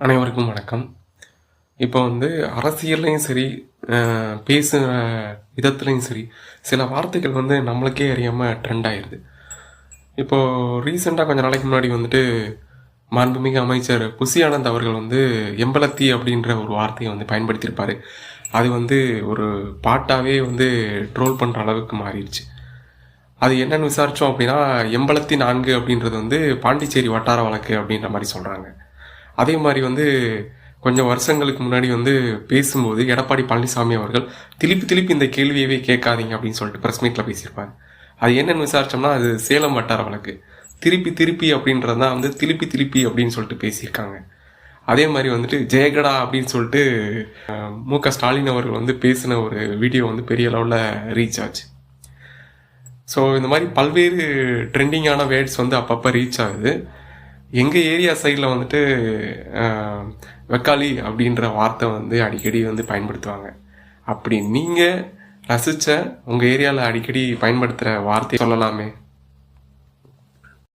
அனைவருக்கும் வணக்கம். இப்போ அரசியல்லையும் சரி, பேசுகிற விதத்துலையும் சரி, சில வார்த்தைகள் நம்மளுக்கே அறியாமல் ட்ரெண்ட் ஆயிடுது. இப்போது ரீசெண்டாக கொஞ்சம் நாளைக்கு முன்னாடி மாண்புமிகு அமைச்சர் புசி ஆனந்த் அவர்கள் எம்பலத்தி அப்படின்ற ஒரு வார்த்தையை பயன்படுத்தியிருப்பார். அது ஒரு பாட்டாகவே ட்ரோல் பண்ணுற அளவுக்கு மாறிடுச்சு. அது என்னன்னு விசாரித்தோம் அப்படின்னா, எம்பலத்தி 4 அப்படின்றது பாண்டிச்சேரி வட்டார வழக்கு அப்படின்ற மாதிரி சொல்கிறாங்க. அதே மாதிரி கொஞ்சம் வருஷங்களுக்கு முன்னாடி பேசும்போது எடப்பாடி பழனிசாமி அவர்கள் திருப்பி இந்த கேள்வியவே கேட்காதீங்க அப்படின்னு சொல்லிட்டு ப்ரெஸ் மீட்டில் பேசியிருப்பாங்க. அது என்னன்னு விசாரிச்சோம்னா, அது சேலம் வட்டார வழக்கு. திருப்பி அப்படின்றது தான் திருப்பி அப்படின்னு சொல்லிட்டு பேசியிருக்காங்க. அதே மாதிரி ஜெயகடா அப்படின்னு சொல்லிட்டு மு.க. ஸ்டாலின் அவர்கள் பேசின ஒரு வீடியோ பெரிய அளவில் ரீச் ஆச்சு. ஸோ இந்த மாதிரி பல்வேறு ட்ரெண்டிங்கான வேர்ட்ஸ் அப்பப்போ ரீச் ஆகுது. எங்கள் ஏரியா சைடில் வெக்காளி அப்படின்ற வார்த்தை அடிக்கடி பயன்படுத்துவாங்க. அப்படி நீங்கள் ரசித்த உங்கள் ஏரியாவில் அடிக்கடி பயன்படுத்துகிற வார்த்தை சொல்லலாமே.